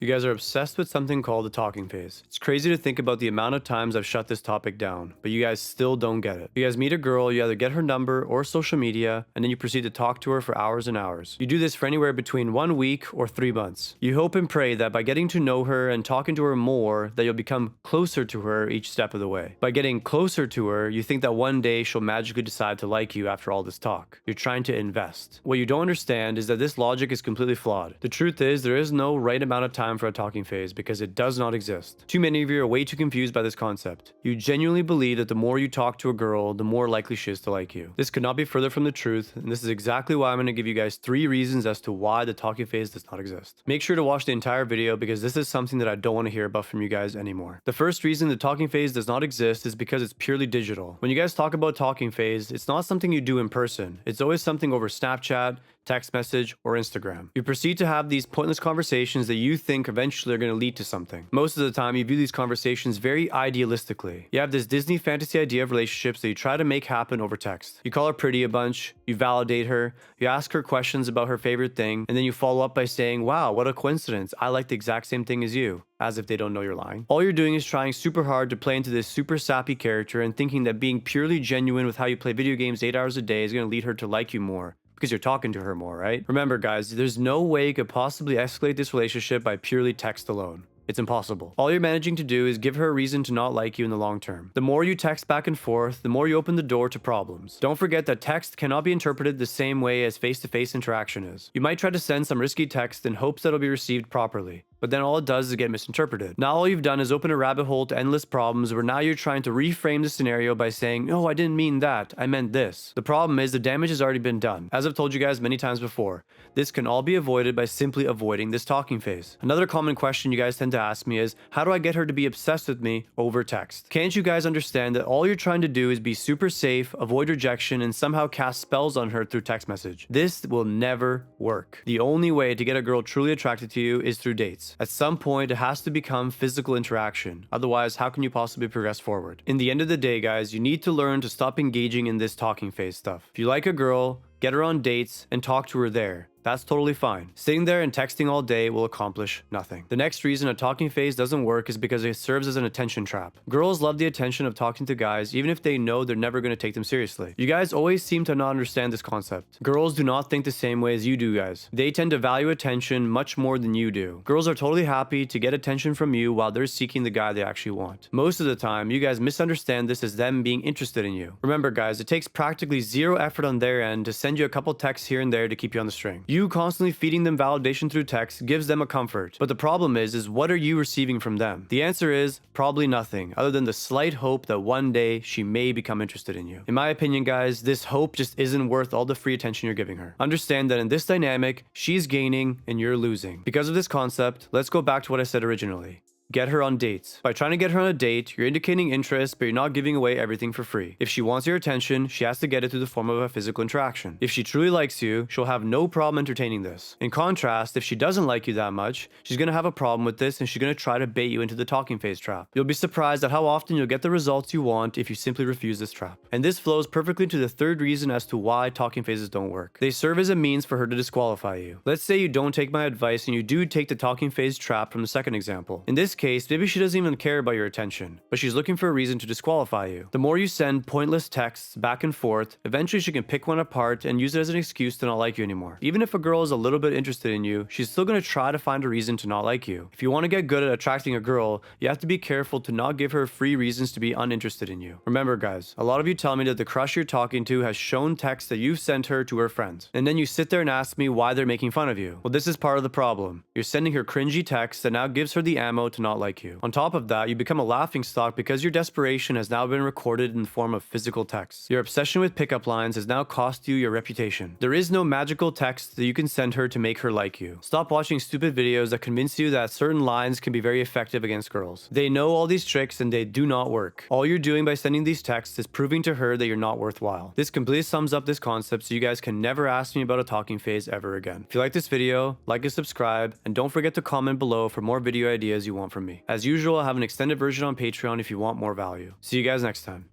You guys are obsessed with something called the talking phase. It's crazy to think about the amount of times I've shut this topic down, but you guys still don't get it. You guys meet a girl, you either get her number or social media, and then you proceed to talk to her for hours and hours. You do this for anywhere between 1 week or 3 months. You hope and pray that by getting to know her and talking to her more, that you'll become closer to her each step of the way. By getting closer to her, you think that one day she'll magically decide to like you after all this talk. You're trying to invest. What you don't understand is that this logic is completely flawed. The truth is, there is no right amount of time for a talking phase because it does not exist. Too many of you are way too confused by this concept. You genuinely believe that the more you talk to a girl, the more likely she is to like you. This could not be further from the truth, and this is exactly why I'm going to give you guys 3 reasons as to why the talking phase does not exist. Make sure to watch the entire video because this is something that I don't want to hear about from you guys anymore. The first reason the talking phase does not exist is because it's purely digital. When you guys talk about talking phase, it's not something you do in person. It's always something over Snapchat, text message, or Instagram. You proceed to have these pointless conversations that you think eventually are going to lead to something. Most of the time, you view these conversations very idealistically. You have this Disney fantasy idea of relationships that you try to make happen over text. You call her pretty a bunch, you validate her, you ask her questions about her favorite thing, and then you follow up by saying, "Wow, what a coincidence, I like the exact same thing as you." As if they don't know you're lying. All you're doing is trying super hard to play into this super sappy character and thinking that being purely genuine with how you play video games 8 hours a day is going to lead her to like you more. Because you're talking to her more, right? Remember guys, there's no way you could possibly escalate this relationship by purely text alone. It's impossible. All you're managing to do is give her a reason to not like you in the long term. The more you text back and forth, the more you open the door to problems. Don't forget that text cannot be interpreted the same way as face-to-face interaction is. You might try to send some risky text in hopes that it'll be received properly, but then all it does is get misinterpreted. Now all you've done is open a rabbit hole to endless problems where now you're trying to reframe the scenario by saying, "No, I didn't mean that, I meant this." The problem is the damage has already been done. As I've told you guys many times before, this can all be avoided by simply avoiding this talking phase. Another common question you guys tend to ask me is, how do I get her to be obsessed with me over text? Can't you guys understand that all you're trying to do is be super safe, avoid rejection, and somehow cast spells on her through text message? This will never work. The only way to get a girl truly attracted to you is through dates. At some point, it has to become physical interaction. Otherwise, how can you possibly progress forward? In the end of the day, guys, you need to learn to stop engaging in this talking phase stuff. If you like a girl, get her on dates and talk to her there. That's totally fine. Sitting there and texting all day will accomplish nothing. The next reason a talking phase doesn't work is because it serves as an attention trap. Girls love the attention of talking to guys even if they know they're never going to take them seriously. You guys always seem to not understand this concept. Girls do not think the same way as you do, guys. They tend to value attention much more than you do. Girls are totally happy to get attention from you while they're seeking the guy they actually want. Most of the time, you guys misunderstand this as them being interested in you. Remember guys, it takes practically zero effort on their end to send you a couple texts here and there to keep you on the string. You constantly feeding them validation through text gives them a comfort. But the problem is what are you receiving from them? The answer is probably nothing, other than the slight hope that one day she may become interested in you. In my opinion, guys, this hope just isn't worth all the free attention you're giving her. Understand that in this dynamic, she's gaining and you're losing. Because of this concept, let's go back to what I said originally. Get her on dates. By trying to get her on a date, you're indicating interest, but you're not giving away everything for free. If she wants your attention, she has to get it through the form of a physical interaction. If she truly likes you, she'll have no problem entertaining this. In contrast, if she doesn't like you that much, she's gonna have a problem with this and she's gonna try to bait you into the talking phase trap. You'll be surprised at how often you'll get the results you want if you simply refuse this trap. And this flows perfectly to the third reason as to why talking phases don't work. They serve as a means for her to disqualify you. Let's say you don't take my advice and you do take the talking phase trap from the second example. In this case, maybe she doesn't even care about your attention, but she's looking for a reason to disqualify you. The more you send pointless texts back and forth, eventually she can pick one apart and use it as an excuse to not like you anymore. Even if a girl is a little bit interested in you, she's still going to try to find a reason to not like you. If you want to get good at attracting a girl, you have to be careful to not give her free reasons to be uninterested in you. Remember guys, a lot of you tell me that the crush you're talking to has shown texts that you've sent her to her friends, and then you sit there and ask me why they're making fun of you. Well, this is part of the problem. You're sending her cringy texts that now gives her the ammo to not like you. On top of that, you become a laughingstock because your desperation has now been recorded in the form of physical texts. Your obsession with pickup lines has now cost you your reputation. There is no magical text that you can send her to make her like you. Stop watching stupid videos that convince you that certain lines can be very effective against girls. They know all these tricks and they do not work. All you're doing by sending these texts is proving to her that you're not worthwhile. This completely sums up this concept, so you guys can never ask me about a talking phase ever again. If you like this video, like and subscribe, and don't forget to comment below for more video ideas you want from me. As usual, I have an extended version on Patreon if you want more value. See you guys next time.